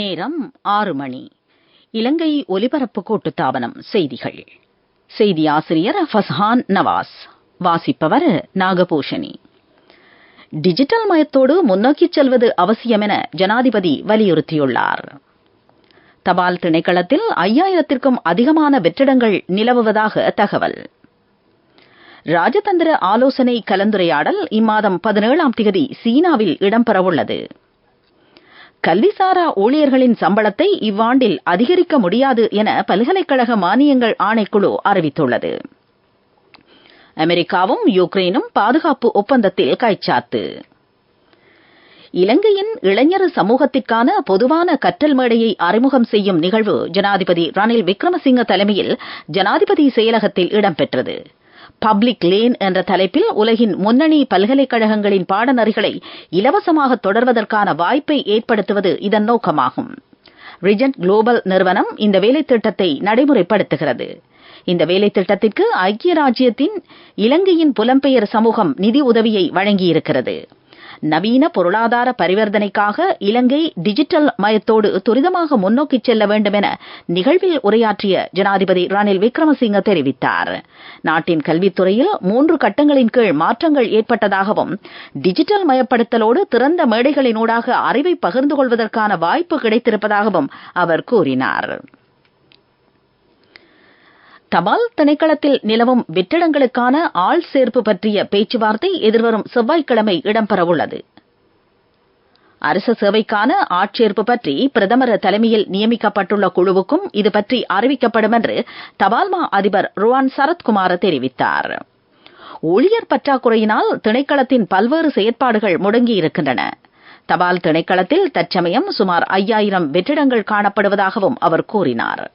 நேரம் 6 மணி. இலங்கை ஒலிபரப்பு கூட்டுத்தாபனம் செய்திகள். செய்தி ஆசிரியர் ஃபஸ்ஹான் நவாஸ். வாசிப்பவர் நாகபூஷணி. டிஜிட்டல் மயத்தோடு முன்னோக்கிச் செல்வது அவசியம் என ஜனாதிபதி வலியுறுத்தியுள்ளார். தபால் திணைக்களத்தில் 5000க்கும் அதிகமான வெற்றிடங்கள் நிலவுவதாக தகவல். ராஜதந்திர ஆலோசனை கலந்துரையாடல் இம்மாதம் 17ஆம் தேதி சீனாவில் இடம்பெறவுள்ளது. கல்விசாரா ஊழியர்களின் சம்பளத்தை இவ்வாண்டில் அதிகரிக்க முடியாது என பல்கலைக்கழக மானியங்கள் ஆணைக்குழு அறிவித்துள்ளது. அமெரிக்காவும் யுக்ரைனும் பாதுகாப்பு ஒப்பந்தத்தில் கைச்சாத்து. இலங்கையின் இளைஞர் சமூகத்திற்கான பொதுவான கற்றல் மேடையை அறிமுகம் செய்யும் நிகழ்வு ஜனாதிபதி ரணில் விக்ரமசிங்க தலைமையில் ஜனாதிபதி செயலகத்தில் இடம்பெற்றது. பப்ளிக் லேன் என்ற தலைப்பில் உலகின் முன்னணி பல்கலைக்கழகங்களின் பாடநெறிகளை இலவசமாக தொடர்வதற்கான வாய்ப்பை ஏற்படுத்துவது இதன் நோக்கமாகும். ரிஜென்ட் குளோபல் நிறுவனம் இந்த வேலைத்திட்டத்தை நடைமுறைப்படுத்துகிறது. இந்த வேலைத்திட்டத்திற்கு ஐக்கிய ராஜ்யத்தின் இலங்கையின் புலம்பெயர் சமூகம் நிதி உதவியை வழங்கியிருக்கிறது. நவீன பொருளாதார பரிவர்த்தனைக்காக இலங்கை டிஜிட்டல் மயத்தோடு துரிதமாக முன்னோக்கிச் செல்ல வேண்டும் என நிகழ்வில் உரையாற்றிய ஜனாதிபதி ரணில் விக்ரமசிங்க தெரிவித்தார். நாட்டின் கல்வித்துறையில் 3 கட்டங்களின் கீழ் மாற்றங்கள் ஏற்பட்டதாகவும் டிஜிட்டல் மயப்படுத்தலோடு திறந்த மேடைகளினூடாக அறிவை பகிர்ந்து கொள்வதற்கான வாய்ப்பு கிடைத்திருப்பதாகவும் அவர் கூறினார். தபால் திணைக்களத்தில் நிலவும் வெற்றிடங்களுக்கான ஆள் சேர்ப்பு பற்றிய பேச்சுவார்த்தை எதிர்வரும் செவ்வாய்க்கிழமை இடம்பெறவுள்ளது. அரச சேவைக்கான ஆட்சேர்ப்பு பற்றி பிரதமர் தலைமையில் நியமிக்கப்பட்டுள்ள குழுவுக்கும் இதுபற்றி அறிவிக்கப்படும் என்று தபால்மா அதிபர் ருவான் சரத்குமார் தெரிவித்தார். ஊழியர் பற்றாக்குறையினால் திணைக்களத்தின் பல்வேறு செயற்பாடுகள் முடங்கியிருக்கின்றன. தபால் திணைக்களத்தில் தற்சமயம் சுமார் 5000 வெற்றிடங்கள் காணப்படுவதாகவும் அவர் கூறினார்.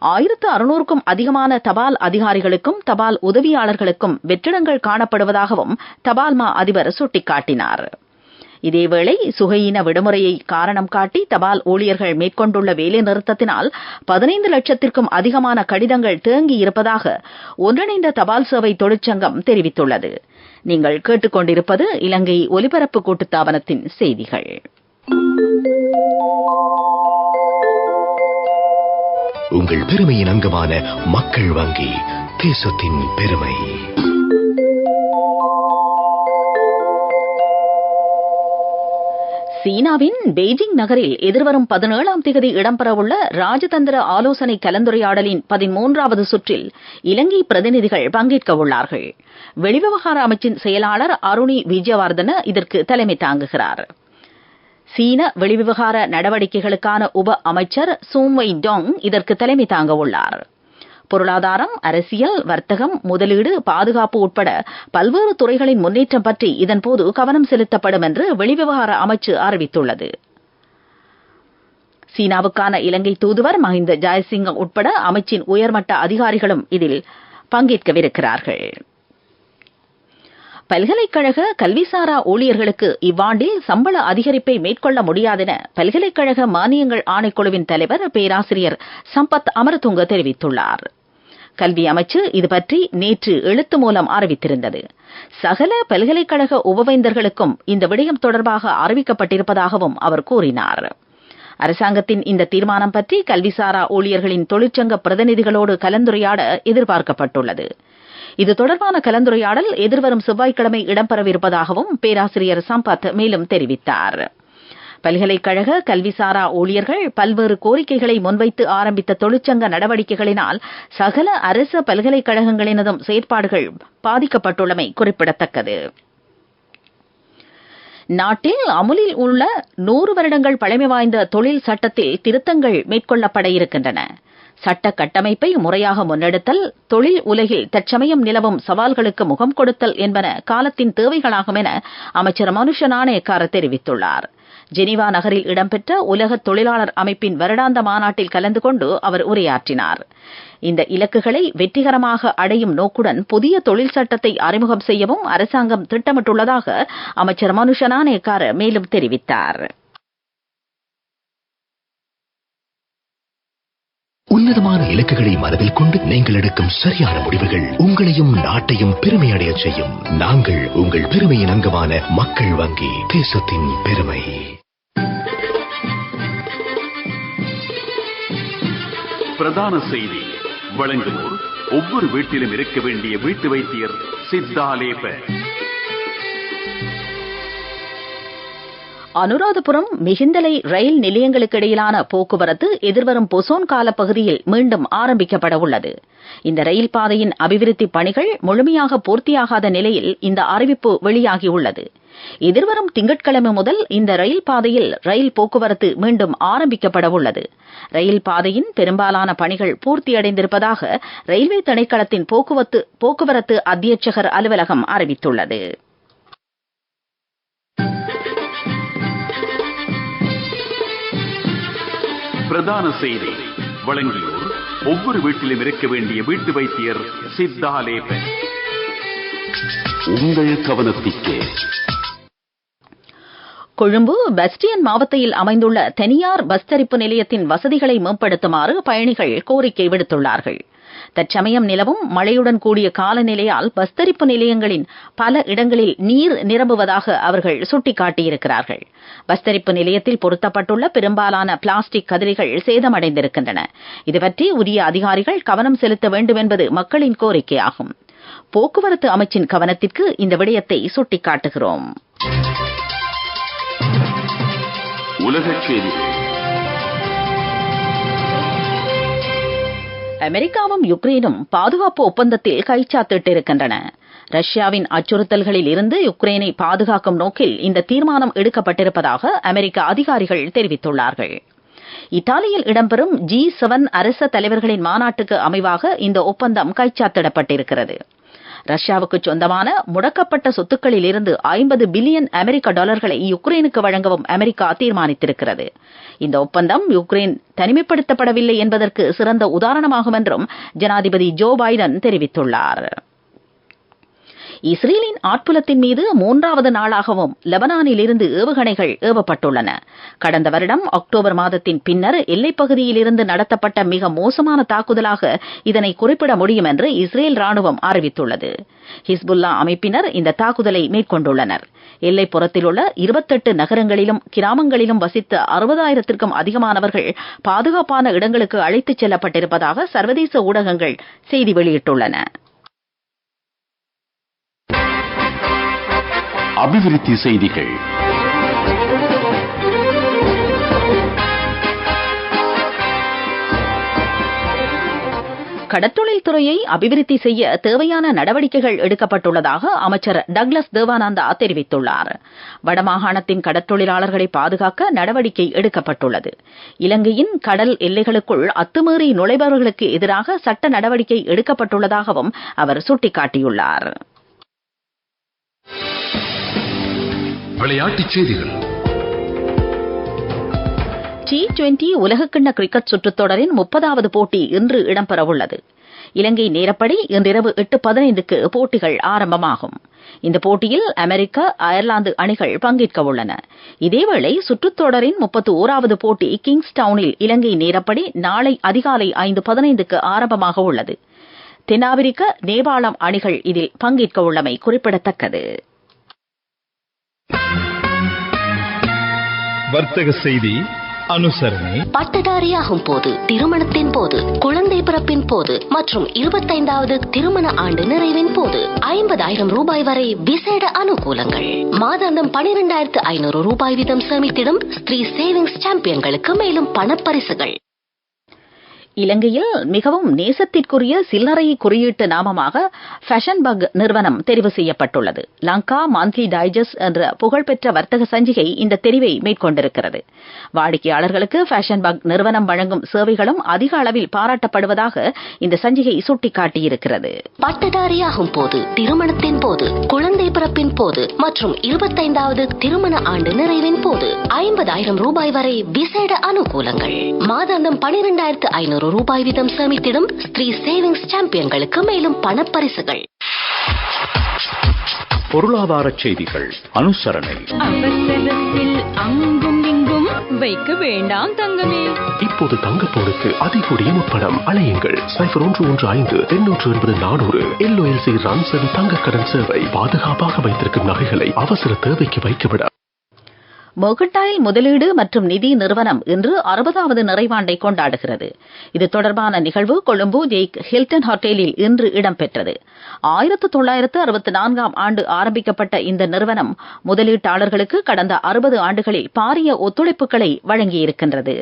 1600க்கும் அதிகமான தபால் அதிகாரிகளுக்கும் தபால் உதவியாளர்களுக்கும் வெற்றிடங்கள் காணப்படுவதாகவும் தபால்மா அதிபர் சுட்டிக்காட்டினார். இதேவேளை சுகையின விடுமுறையை காரணம் காட்டி தபால் ஊழியர்கள் மேற்கொண்டுள்ள வேலைநிறுத்தத்தினால் 15 லட்சத்திற்கும் அதிகமான கடிதங்கள் தேங்கியிருப்பதாக ஒன்றிணைந்த தபால் சேவை தொழிற்சங்கம் தெரிவித்துள்ளது. நீங்கள் கேட்டுக்கொண்டிருப்பது இலங்கை ஒலிபரப்பு கூட்டுத்தாபனத்தின் செய்திகள். உங்கள் பெருமையின் அங்கமான மக்கள் வங்கி, தேசத்தின் பெருமை. சீனாவின் பெய்ஜிங் நகரில் எதிர்வரும் 17ஆம் தேதி இடம்பெறவுள்ள ராஜதந்திர ஆலோசனை கலந்துரையாடலின் 13வது சுற்றில் இலங்கை பிரதிநிதிகள் பங்கேற்க உள்ளார்கள். வெளிவிவகார அமைச்சின் செயலாளர் அருணி விஜயவர்தன இதற்கு தலைமை தாங்குகிறார். சீன வெளிவிவகார நடவடிக்கைகளுக்கான உப அமைச்சர் சூம் வை டோங் இதற்கு தலைமை தாங்க உள்ளார். பொருளாதாரம், அரசியல், வர்த்தகம், முதலீடு, பாதுகாப்பு உட்பட பல்வேறு துறைகளின் முன்னேற்றம் பற்றி இதன்போது கவனம் செலுத்தப்படும் என்று வெளிவிவகார அமைச்சு அறிவித்துள்ளது. சீனாவுக்கான இலங்கை தூதுவர் மஹிந்த ஜெயசிங்க உட்பட அமைச்சின் உயர்மட்ட அதிகாரிகளும் இதில் பங்கேற்கவிருக்கிறார்கள். பல்கலைக்கழக கல்விசாரா ஊழியர்களுக்கு இவ்வாண்டில் சம்பள அதிகரிப்பை மேற்கொள்ள முடியாதென பல்கலைக்கழக மானியங்கள் ஆணைக்குழுவின் தலைவர் பேராசிரியர் சம்பத் அமரதுங்க தெரிவித்துள்ளார். கல்வி அமைச்சு இதுபற்றி நேற்று எழுத்து மூலம் அறிவித்திருந்தது. சகல பல்கலைக்கழக உபவேந்தர்களுக்கும் இந்த விடயம் தொடர்பாக அறிவிக்கப்பட்டிருப்பதாகவும் அவர் கூறினார். அரசாங்கத்தின் இந்த தீர்மானம் பற்றி கல்விசாரா ஊழியர்களின் தொழிற்சங்க பிரதிநிதிகளோடு கலந்துரையாட எதிர்பார்க்கப்பட்டுள்ளது. இது தொடர்பான கலந்துரையாடல் எதிர்வரும் செவ்வாய்க்கிழமை இடம்பெறவிருப்பதாகவும் பேராசிரியர் சம்பத் மேலும் தெரிவித்தார். பல்கலைக்கழக கல்விசாரா ஊழியர்கள் பல்வேறு கோரிக்கைகளை முன்வைத்து ஆரம்பித்த தொழிற்சங்க நடவடிக்கைகளினால் சகல அரச பல்கலைக்கழகங்களினதும் செயற்பாடுகள் பாதிக்கப்பட்டுள்ளமை குறிப்பிடத்தக்கது. நாட்டில் அமுலில் உள்ள 100 வருடங்கள் பழமை வாய்ந்த தொழில் சட்டத்தில் திருத்தங்கள் மேற்கொள்ளப்பட இருக்கின்றன. சட்ட கட்டமைப்பை முறையாக முன்னெடுத்தல், தொழில் உலகில் தற்சமயம் நிலவும் சவால்களுக்கு முகம் கொடுத்தல் என்பன காலத்தின் தேவைகளாகும் என அமைச்சர் மனுஷ நாணயக்கார தெரிவித்துள்ளார். ஜெனீவா நகரில் இடம்பெற்ற உலக தொழிலாளர் அமைப்பின் வருடாந்த மாநாட்டில் கலந்து கொண்டு அவர் உரையாற்றினார். இந்த இலக்குகளை வெற்றிகரமாக அடையும் நோக்குடன் புதிய தொழில் சட்டத்தை அறிமுகம் செய்யவும் அரசாங்கம் திட்டமிட்டுள்ளதாக அமைச்சர் மனுஷ நாணயக்கார மேலும் தெரிவித்தார். உன்னதமான இலக்குகளை மனதில் கொண்டு நீங்கள் எடுக்கும் சரியான முடிவுகள் உங்களையும் நாட்டையும் பெருமையடைய செய்யும். நாங்கள் உங்கள் பெருமையின் அங்கமான மக்கள் வங்கி, தேசத்தின் பெருமை. பிரதான செய்தி வழங்குவோர் ஒவ்வொரு வீட்டிலும் இருக்க வேண்டிய வீட்டு வைத்தியர் சித்தாலேப. அனுராதபுரம் மிகிந்தலை ரயில் நிலையங்களுக்கு இடையிலான போக்குவரத்து எதிர்வரும் பொசோன் கால பகுதியில் மீண்டும் ஆரம்பிக்கப்பட உள்ளது. இந்த ரயில் பாதையின் அபிவிருத்தி பணிகள் முழுமையாக பூர்த்தியாகாத நிலையில் இந்த அறிவிப்பு வெளியாகியுள்ளது. எதிர்வரும் திங்கட்கிழமை முதல் இந்த ரயில் பாதையில் ரயில் போக்குவரத்து மீண்டும் ஆரம்பிக்கப்பட உள்ளது. ரயில் பாதையின் பெரும்பாலான பணிகள் பூர்த்தியடைந்திருப்பதாக ரயில்வே திணைக்களத்தின் போக்குவரத்து அத்தியட்சகர் அலுவலகம் அறிவித்துள்ளது. பிரதான செய்தி வழங்கியோர் ஒவ்வொரு வீட்டிலும் இருக்க வேண்டிய வீட்டு வைத்தியர் சித்தாலேப. உங்கள் கவனத்திற்கு கொழும்பு பஸ்டியன் மாவட்டத்தில் அமைந்துள்ள தனியார் பஸ் தரிப்பு நிலையத்தின் வசதிகளை மேம்படுத்துமாறு பயணிகள் கோரிக்கை விடுத்துள்ளார்கள். தற்சமயம் நிலவும் மழையுடன் கூடிய காலநிலையால் பஸ் தரிப்பு நிலையங்களின் பல இடங்களில் நீர் நிரம்புவதாக அவர்கள் சுட்டிக்காட்டியிருக்கிறார்கள். பஸ் தரிப்பு நிலையத்தில் பொருத்தப்பட்டுள்ள பெரும்பாலான பிளாஸ்டிக் கதிரைகள் சேதமடைந்திருக்கின்றன. இதுபற்றி உரிய அதிகாரிகள் கவனம் செலுத்த வேண்டும் என்பது மக்களின் கோரிக்கையாகும். போக்குவரத்து அமைச்சின் கவனத்திற்கு இந்த விடயத்தை சுட்டிக்காட்டுகிறோம். உலகச் செய்திகள். அமெரிக்காவும் யுக்ரைனும் பாதுகாப்பு ஒப்பந்தத்தில் கைச்சாத்திட்டிருக்கின்றன. ரஷ்யாவின் அச்சுறுத்தல்களில் இருந்து யுக்ரைனை பாதுகாக்கும் நோக்கில் இந்த தீர்மானம் எடுக்கப்பட்டிருப்பதாக அமெரிக்க அதிகாரிகள் தெரிவித்துள்ளார்கள். இத்தாலியில் இடம்பெறும் G7 அரச தலைவர்களின் மாநாட்டுக்கு அமைவாக இந்த ஒப்பந்தம் கைச்சாத்திடப்பட்டிருக்கிறது. ரஷ்யாவுக்கு சொந்தமான முடக்கப்பட்ட சொத்துக்களில் இருந்து 50 பில்லியன் அமெரிக்க டாலர்களை யுக்ரைனுக்கு வழங்கவும் அமெரிக்கா தீர்மானித்திருக்கிறது. இந்த ஒப்பந்தம் யுக்ரைன் தனிமைப்படுத்தப்படவில்லை என்பதற்கு சிறந்த உதாரணமாகும் என்றும் ஜனாதிபதி ஜோ பைடன் தெரிவித்துள்ளார். இஸ்ரேலின் ஆட்புலத்தின் மீது 3வது நாளாகவும் லெபனானில் இருந்து ஏவுகணைகள் ஏவப்பட்டுள்ளன. கடந்த வருடம் அக்டோபர் மாதத்தின் பின்னர் எல்லைப்பகுதியில் இருந்து நடத்தப்பட்ட மிக மோசமான தாக்குதலாக இதனை குறிப்பிட முடியும் என்று இஸ்ரேல் ராணுவம் அறிவித்துள்ளது. ஹிஸ்புல்லா அமைப்பினர் இந்த தாக்குதலை மேற்கொண்டுள்ளனர். எல்லைப்புறத்தில் உள்ள 28 நகரங்களிலும் கிராமங்களிலும் வசித்த 60,000க்கும் அதிகமானவர்கள் பாதுகாப்பான இடங்களுக்கு அழைத்துச் செல்லப்பட்டிருப்பதாக சர்வதேச ஊடகங்கள் செய்தி வெளியிட்டுள்ளன. அபிவிருத்தி செய்திகள். கடற்றொழில் துறையை அபிவிருத்தி செய்ய தேவையான நடவடிக்கைகள் எடுக்கப்பட்டுள்ளதாக அமைச்சர் டக்ளஸ் தேவானந்தா தெரிவித்துள்ளார். வடமாகாணத்தின் கடற்றொழிலாளர்களை பாதுகாக்க நடவடிக்கை எடுக்கப்பட்டுள்ளது. இலங்கையின் கடல் எல்லைகளுக்குள் அத்துமீறி நுழைபவர்களுக்கு எதிராக சட்ட நடவடிக்கை எடுக்கப்பட்டுள்ளதாகவும் அவர் சுட்டிக்காட்டியுள்ளார். விளையாட்டுச் செய்திகள். T20 உலகக்கிண்ண கிரிக்கெட் சுற்றுத் தொடரின் 30வது போட்டி இன்று இடம்பெறவுள்ளது. இலங்கை நேரப்படி இன்றிரவு 8:15க்கு போட்டிகள் ஆரம்பமாகும். இந்த போட்டியில் அமெரிக்க, அயர்லாந்து அணிகள் பங்கேற்க உள்ளன. இதேவேளை சுற்றுத் தொடரின் 31வது போட்டி கிங்ஸ்டவுனில் இலங்கை நேரப்படி நாளை அதிகாலை 5:15க்கு ஆரம்பமாக உள்ளது. தென்னாப்பிரிக்க, நேபாளம் அணிகள் இதில் பங்கேற்க உள்ளமை குறிப்பிடத்தக்கது. வர்த்தக செய்தி அனுசரணை. பட்டதாரியாகும் போது, திருமணத்தின் போது, குழந்தை பிறப்பின் போது மற்றும் 25வது திருமண ஆண்டு நிறைவின் போது 50,000 ரூபாய் வரை விசேட அனுகூலங்கள். மாதாந்தம் 12,500 ரூபாய் வீதம் சேமித்திடும் ஸ்ரீ சேவிங்ஸ் சாம்பியன்களுக்கு மேலும் பணப்பரிசுகள். இலங்கையில் மிகவும் நேசத்திற்குரிய சில்லறை குறியீட்டு நாமமாக ஃபேஷன் பக் நிறுவனம் தெரிவு செய்யப்பட்டுள்ளது. லங்கா மந்த்லி டைஜஸ்ட் என்ற புகழ்பெற்ற வர்த்தக சஞ்சிகை இந்த தெரிவை மேற்கொண்டிருக்கிறது. வாடிக்கையாளர்களுக்கு ஃபேஷன் பக் நிறுவனம் வழங்கும் சேவைகளும் அதிக அளவில் பாராட்டப்படுவதாக இந்த சஞ்சிகை சுட்டிக்காட்டியிருக்கிறது. பட்டதாரியாகும் போது, திருமணத்தின் போது, குழந்தை பிறப்பின் போது மற்றும் 25வது திருமண ஆண்டு நிறைவின் போது 50,000 ரூபாய் வரை விசேட அனுகூலங்கள். மாதாந்தம் 12,500 ரூபாய் வீதம் சேமித்திடும் ஸ்ரீ சேவிங்ஸ் சாம்பியன்களுக்கு மேலும் பணப்பரிசுகள். பொருளாதார செய்திகள் அனுசரணை. அவசரத்தில் அங்கும் இங்கும் வைக்க வேண்டாம் தங்கமே. இப்போது தங்கப்போனுக்கு அதிகூடிய முற்படம். அலையுங்கள் 0115-880-400. LOLC ரன்சன் தங்க கடன் சேவை. பாதுகாப்பாக வைத்திருக்கும் நகைகளை அவசர தேவைக்கு வைத்துவிட. மெர்கன்டைல் முதலீடு மற்றும் நிதி நிறுவனம் இன்று 60வது நிறைவாண்டை கொண்டாடுகிறது. இது தொடர்பான நிகழ்வு கொழும்பு ஜெய்க் ஹில்டன் ஹோட்டலில் இன்று இடம்பெற்றது. 1964ஆம் ஆண்டு ஆரம்பிக்கப்பட்ட இந்த நிறுவனம் முதலீட்டாளர்களுக்கு கடந்த 60 ஆண்டுகளில் பாரிய ஒத்துழைப்புகளை வழங்கியிருக்கின்றது.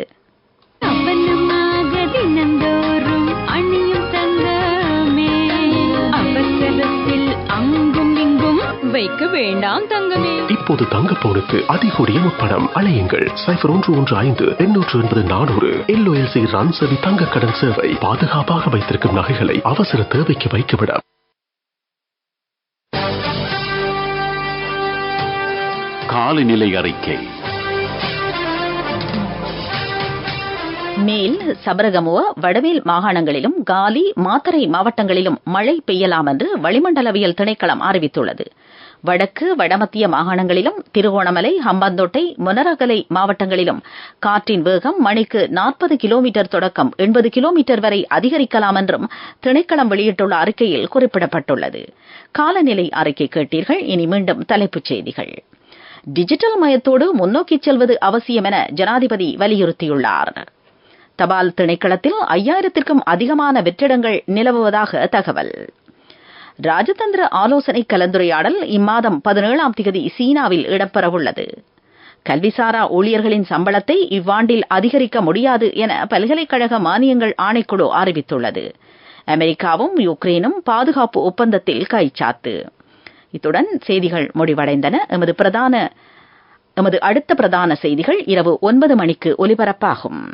வைக்க வேண்டாம் தங்கமே. இப்போது தங்கப்பவுனுக்கு அதிகூடிய முற்பணம். அழையுங்கள் 0115-880-400. LOLC ரன்சவி தங்க கடன் சேவை. பாதுகாப்பாக வைத்திருக்கும் நகைகளை அவசர தேவைக்கு வைக்கவிட. காலநிலை அறிக்கை. மேல் சபரகமுவ வடமேல் மாகாணங்களிலும் காலி மாத்தறை மாவட்டங்களிலும் மழை பெய்யலாம் என்று வளிமண்டலவியல் திணைக்களம் அறிவித்துள்ளது. வடக்கு வடமத்திய மாகாணங்களிலும் திருகோணமலை ஹம்பாந்தோட்டை மொனராகலை மாவட்டங்களிலும் காற்றின் வேகம் மணிக்கு 40 கிலோமீட்டர் தொடக்கம் 80 கிலோமீட்டர் வரை அதிகரிக்கலாம் என்றும் திணைக்களம் வெளியிட்டுள்ள அறிக்கையில் குறிப்பிடப்பட்டுள்ளது. காலநிலை அறிக்கை கேட்டீர்கள். இனி மீண்டும் தலைப்புச் செய்திகள். டிஜிட்டல் மயத்தோடு முன்னோக்கிச் செல்வது அவசியம் என ஜனாதிபதி வலியுறுத்தியுள்ளார். தபால் திணைக்களத்தில் 5000க்கும் அதிகமான வெற்றிடங்கள் நிலவுவதாக தகவல். ராஜதந்திர ஆலோசனை கலந்துரையாடல் இம்மாதம் 17ஆம் தேதி சீனாவில் இடம்பெறவுள்ளது. கல்விசாரா ஊழியர்களின் சம்பளத்தை இவ்வாண்டில் அதிகரிக்க முடியாது என பல்கலைக்கழக மானியங்கள் ஆணைக்குழு அறிவித்துள்ளது. அமெரிக்காவும் யுக்ரைனும் பாதுகாப்பு ஒப்பந்தத்தில் கைச்சாத்து. இத்துடன் செய்திகள் முடிவடைந்தன. எமது அடுத்த பிரதான செய்திகள் இரவு 9 மணிக்கு ஒலிபரப்பாகும்.